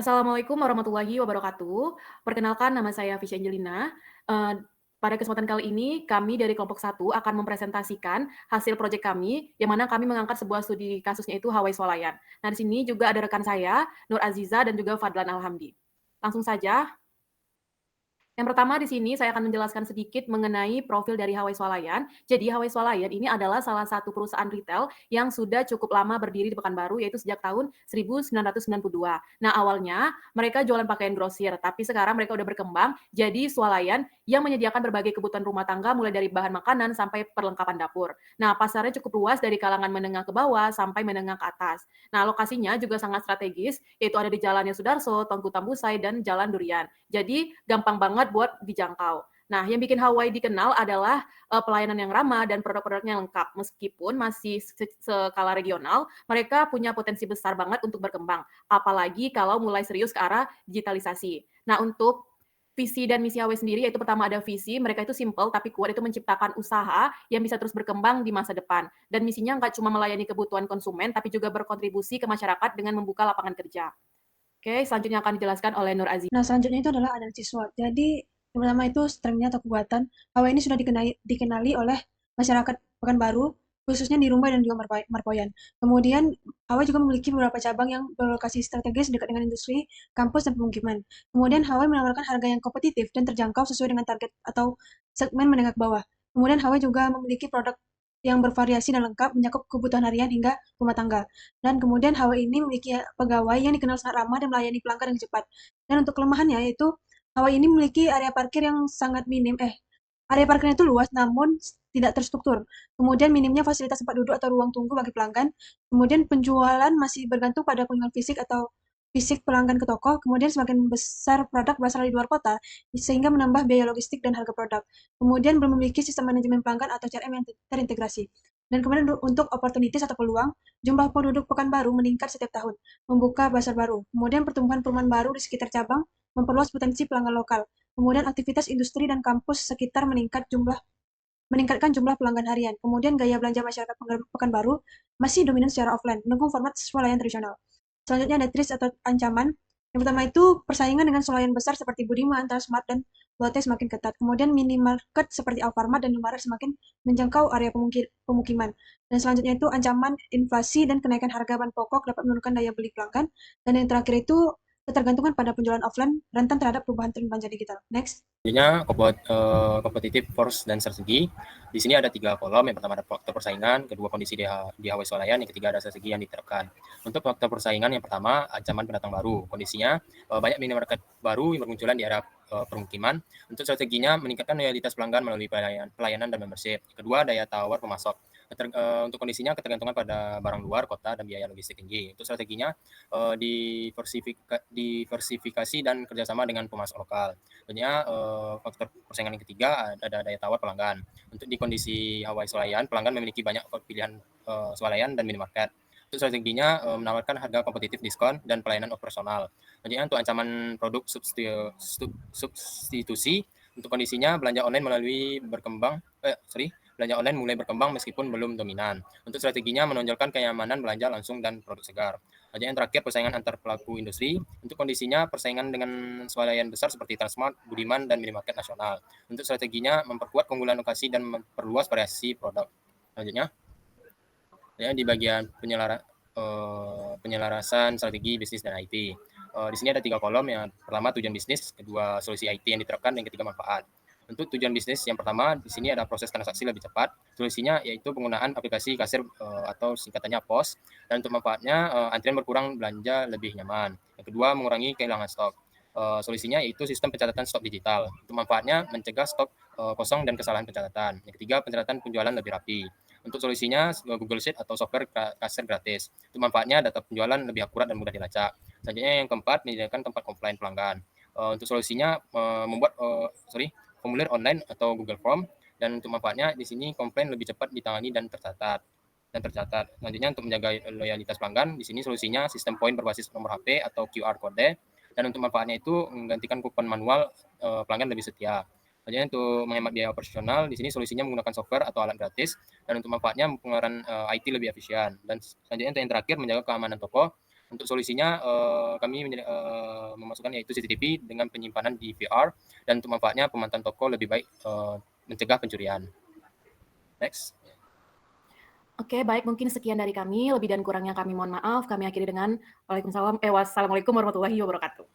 Assalamualaikum warahmatullahi wabarakatuh. Perkenalkan nama saya Fisya Angelina. Pada kesempatan kali ini kami dari kelompok satu akan mempresentasikan hasil proyek kami, yang mana kami mengangkat sebuah studi kasusnya itu Hawaii Swalayan. Nah, di sini juga ada rekan saya, Nur Aziza dan juga Fadlan Alhamdi. Langsung saja. Yang pertama di sini saya akan menjelaskan sedikit mengenai profil dari Hawaii Swalayan. Jadi Hawaii Swalayan ini adalah salah satu perusahaan retail yang sudah cukup lama berdiri di Pekanbaru, yaitu sejak tahun 1992. Nah, awalnya mereka jualan pakaian grosir, tapi sekarang mereka udah berkembang jadi swalayan yang menyediakan berbagai kebutuhan rumah tangga mulai dari bahan makanan sampai perlengkapan dapur. Nah, pasarnya cukup luas dari kalangan menengah ke bawah sampai menengah ke atas. Nah, lokasinya juga sangat strategis, yaitu ada di Jalannya Sudarso, Tongku Tambusai, dan Jalan Durian. Jadi gampang banget buat dijangkau. Nah, yang bikin Hawaii dikenal adalah pelayanan yang ramah dan produk-produknya lengkap. Meskipun masih skala regional, mereka punya potensi besar banget untuk berkembang. Apalagi kalau mulai serius ke arah digitalisasi. Nah, untuk visi dan misi Hawaii sendiri, yaitu pertama ada visi, mereka itu simple tapi kuat, itu menciptakan usaha yang bisa terus berkembang di masa depan. Dan misinya nggak cuma melayani kebutuhan konsumen, tapi juga berkontribusi ke masyarakat dengan membuka lapangan kerja. Oke, selanjutnya akan dijelaskan oleh Nur Aziz. Nah, selanjutnya itu adalah analisis SWOT. Jadi, yang pertama itu strength-nya atau kekuatan. Hawa ini sudah dikenali oleh masyarakat Pekanbaru, khususnya di Rumbai dan juga Marpoyan. Kemudian, Hawa juga memiliki beberapa cabang yang berlokasi strategis dekat dengan industri, kampus, dan pemukiman. Kemudian, Hawa menawarkan harga yang kompetitif dan terjangkau sesuai dengan target atau segmen menengah ke bawah. Kemudian, Hawa juga memiliki produk yang bervariasi dan lengkap, mencakup kebutuhan harian hingga rumah tangga. Dan kemudian, Hawa ini memiliki pegawai yang dikenal sangat ramah dan melayani pelanggan yang cepat. Dan untuk kelemahannya yaitu Hawaii ini memiliki area parkir yang sangat minim. Area parkirnya itu luas namun tidak terstruktur. Kemudian minimnya fasilitas tempat duduk atau ruang tunggu bagi pelanggan. Kemudian penjualan masih bergantung pada kunjungan fisik atau fisik pelanggan ke toko. Kemudian semakin besar produk berasal dari luar kota, sehingga menambah biaya logistik dan harga produk. Kemudian belum memiliki sistem manajemen pelanggan atau CRM yang terintegrasi. Dan kemudian untuk opportunities atau peluang, jumlah penduduk Pekanbaru meningkat setiap tahun membuka pasar baru. Kemudian pertumbuhan perumahan baru di sekitar cabang memperluas potensi pelanggan lokal. Kemudian aktivitas industri dan kampus sekitar meningkatkan jumlah pelanggan harian. Kemudian gaya belanja masyarakat Pekanbaru masih dominan secara offline, mendukung format swalayan tradisional. Selanjutnya ada threats atau ancaman. Yang pertama itu persaingan dengan swalayan besar seperti Budiman, Transmart, dan Lotte semakin ketat. Kemudian minimarket seperti Alfamart dan Indomaret semakin menjangkau area pemukiman. Dan selanjutnya itu ancaman inflasi dan kenaikan harga bahan pokok dapat menurunkan daya beli pelanggan. Dan yang terakhir itu ketergantungan pada penjualan offline rentan terhadap perubahan tren belanja digital. Next. Selanjutnya, kompetitif force dan strategi. Di sini ada 3 kolom. Yang pertama ada faktor persaingan, kedua kondisi di Hawaii Swalayan, yang ketiga ada strategi yang diterapkan. Untuk faktor persaingan yang pertama, ancaman pendatang baru. Kondisinya banyak minimarket baru yang bermunculan di area permukiman. Untuk strateginya meningkatkan loyalitas pelanggan melalui pelayanan dan membership. Kedua, daya tawar pemasok. Untuk kondisinya ketergantungan pada barang luar kota dan biaya logistik tinggi. Untuk strateginya diversifikasi dan kerjasama dengan pemasok lokal. Tentunya faktor persaingan yang ketiga ada daya tawar pelanggan. Untuk di kondisi Hawaii Swalayan, pelanggan memiliki banyak pilihan swalayan dan minimarket. Untuk strateginya menawarkan harga kompetitif, diskon, dan pelayanan operasional. Selanjutnya untuk ancaman produk substitusi, untuk kondisinya belanja online mulai berkembang meskipun belum dominan. Untuk strateginya menonjolkan kenyamanan belanja langsung dan produk segar. Selanjutnya yang terakhir persaingan antar pelaku industri. Untuk kondisinya persaingan dengan swalayan besar seperti Transmart, Budiman, dan minimarket nasional. Untuk strateginya memperkuat keunggulan lokasi dan memperluas variasi produk. Selanjutnya ya, di bagian penyelarasan strategi bisnis dan IT. Di sini ada 3 kolom. Yang pertama tujuan bisnis, kedua solusi IT yang diterapkan, dan yang ketiga manfaat. Untuk tujuan bisnis yang pertama, di sini ada proses transaksi lebih cepat. Solusinya yaitu penggunaan aplikasi kasir atau singkatannya POS. Dan untuk manfaatnya antrian berkurang, belanja lebih nyaman. Yang kedua, mengurangi kehilangan stok. Solusinya yaitu sistem pencatatan stok digital. Untuk manfaatnya mencegah stok kosong dan kesalahan pencatatan. Yang ketiga, pencatatan penjualan lebih rapi. Untuk solusinya Google Sheet atau software kasir gratis. Untuk manfaatnya data penjualan lebih akurat dan mudah dilacak. Selanjutnya yang keempat, menyediakan tempat komplain pelanggan. Untuk solusinya membuat formulir online atau Google Form. Dan untuk manfaatnya di sini komplain lebih cepat ditangani dan tercatat. Selanjutnya untuk menjaga loyalitas pelanggan, di sini solusinya sistem poin berbasis nomor HP atau QR code. Dan untuk manfaatnya itu menggantikan kupon manual, pelanggan lebih setia. Selanjutnya untuk menghemat biaya operasional, di sini solusinya menggunakan software atau alat gratis. Dan untuk manfaatnya pengeluaran IT lebih efisien. Dan selanjutnya untuk yang terakhir menjaga keamanan toko. Untuk solusinya, kami memasukkan yaitu CCTV dengan penyimpanan di VR, dan untuk manfaatnya pemantauan toko lebih baik, mencegah pencurian. Next. Oke, baik, mungkin sekian dari kami, lebih dan kurangnya kami mohon maaf. Kami akhiri dengan wassalamualaikum warahmatullahi wabarakatuh.